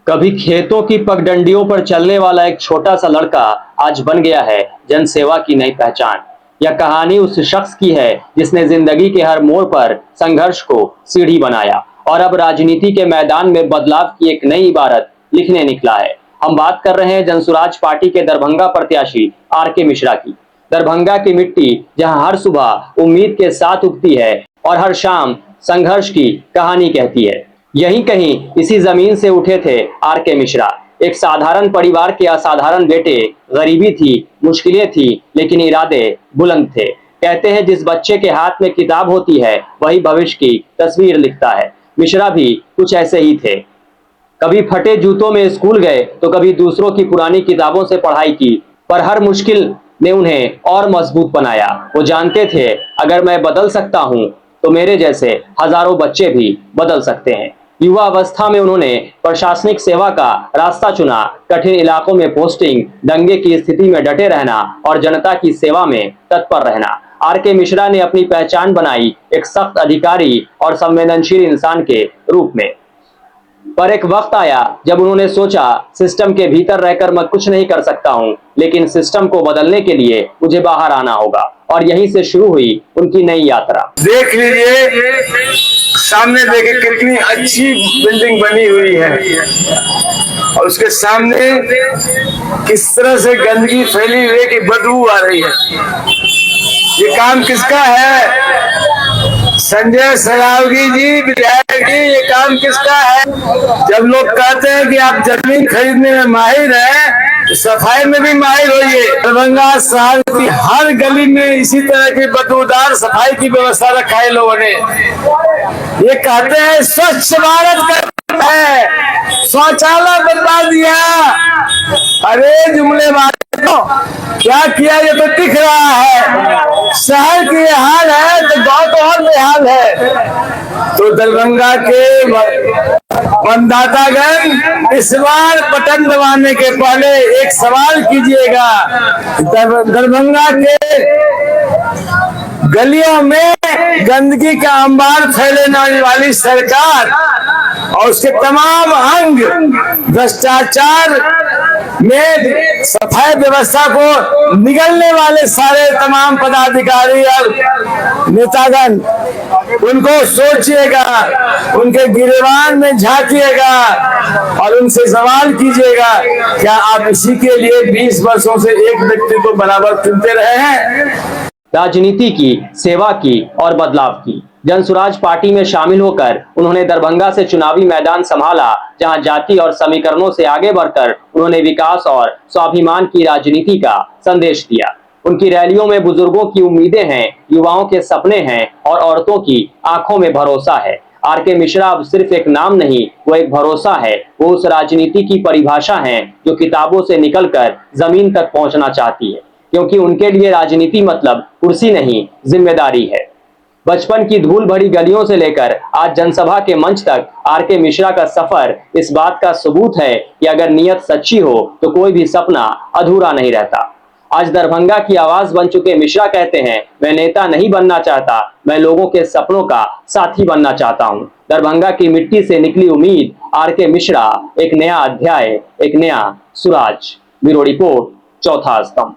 कभी खेतों की पगडंडियों पर चलने वाला एक छोटा सा लड़का आज बन गया है जनसेवा की नई पहचान। यह कहानी उस शख्स की है जिसने जिंदगी के हर मोड़ पर संघर्ष को सीढ़ी बनाया और अब राजनीति के मैदान में बदलाव की एक नई इबारत लिखने निकला है। हम बात कर रहे हैं जनसुराज पार्टी के दरभंगा प्रत्याशी आर.के. मिश्रा की। दरभंगा की मिट्टी जहां हर सुबह उम्मीद के साथ उगती है और हर शाम संघर्ष की कहानी कहती है, यहीं कहीं इसी जमीन से उठे थे आर.के. मिश्रा। एक साधारण परिवार के असाधारण बेटे। गरीबी थी, मुश्किलें थी, लेकिन इरादे बुलंद थे। कहते हैं जिस बच्चे के हाथ में किताब होती है वही भविष्य की तस्वीर लिखता है। मिश्रा भी कुछ ऐसे ही थे। कभी फटे जूतों में स्कूल गए तो कभी दूसरों की पुरानी किताबों से पढ़ाई की, पर हर मुश्किल ने उन्हें और मजबूत बनाया। वो जानते थे अगर मैं बदल सकता हूं तो मेरे जैसे हजारों बच्चे भी बदल सकते हैं। युवा अवस्था में उन्होंने प्रशासनिक सेवा का रास्ता चुना। कठिन इलाकों में पोस्टिंग, दंगे की स्थिति में डटे रहना और जनता की सेवा में तत्पर रहना। आर.के. मिश्रा ने अपनी पहचान बनाई एक सख्त अधिकारी और संवेदनशील इंसान के रूप में। पर एक वक्त आया जब उन्होंने सोचा सिस्टम के भीतर रहकर मैं कुछ नहीं कर सकता हूं, लेकिन सिस्टम को बदलने के लिए मुझे बाहर आना होगा। और यहीं से शुरू हुई उनकी नई यात्रा। देख लीजिए सामने, देखिए कितनी अच्छी बिल्डिंग बनी हुई है और उसके सामने किस तरह से गंदगी फैली हुई है कि बदबू आ रही है। ये काम किसका है? संजय सरावगी जी विधायक जी, ये काम किसका है? जब लोग कहते हैं कि आप जमीन खरीदने में माहिर हैं, तो सफाई में भी माहिर होइए। दरभंगा शहर की हर गली में इसी तरह की बदबूदार सफाई की व्यवस्था रखा है लोगों ने। ये कहते हैं स्वच्छ भारत है, शौचालय बनवा दिया। अरे जुमले क्या किया? ये तो दिख रहा है। शहर की हाल है तो गांव तो और बेहाल है। तो दरभंगा के मतदातागण इस बार बटन दबाने के पहले एक सवाल कीजिएगा। दरभंगा के गलियों में गंदगी का अंबार फैलाने वाली सरकार और उसके तमाम अंग भ्रष्टाचार में सफाई व्यवस्था को निगलने वाले सारे तमाम पदाधिकारी और नेतागण, उनको सोचिएगा, उनके गिरेबान में झांकिएगा और उनसे सवाल कीजिएगा, क्या आप इसी के लिए 20 वर्षों से एक व्यक्ति को बराबर चुनते रहे हैं? राजनीति की, सेवा की और बदलाव की। जनसुराज पार्टी में शामिल होकर उन्होंने दरभंगा से चुनावी मैदान संभाला, जहां जाति और समीकरणों से आगे बढ़कर उन्होंने विकास और स्वाभिमान की राजनीति का संदेश दिया। उनकी रैलियों में बुजुर्गों की उम्मीदें हैं, युवाओं के सपने हैं और औरतों की आंखों में भरोसा है। आर.के. मिश्रा अब सिर्फ एक नाम नहीं, वो एक भरोसा है। वो उस राजनीति की परिभाषा है जो किताबों से निकलकर जमीन तक पहुंचना चाहती है, क्योंकि उनके लिए राजनीति मतलब कुर्सी नहीं, जिम्मेदारी है। बचपन की धूल भरी गलियों से लेकर आज जनसभा के मंच तक आर.के. मिश्रा का सफर इस बात का सबूत है कि अगर नीयत सच्ची हो तो कोई भी सपना अधूरा नहीं रहता। आज दरभंगा की आवाज बन चुके मिश्रा कहते हैं, मैं नेता नहीं बनना चाहता, मैं लोगों के सपनों का साथी बनना चाहता हूं। दरभंगा की मिट्टी से निकली उम्मीद, आर.के. मिश्रा, एक नया अध्याय, एक नया सुराज। ब्यूरो रिपोर्ट, चौथा स्तंभ।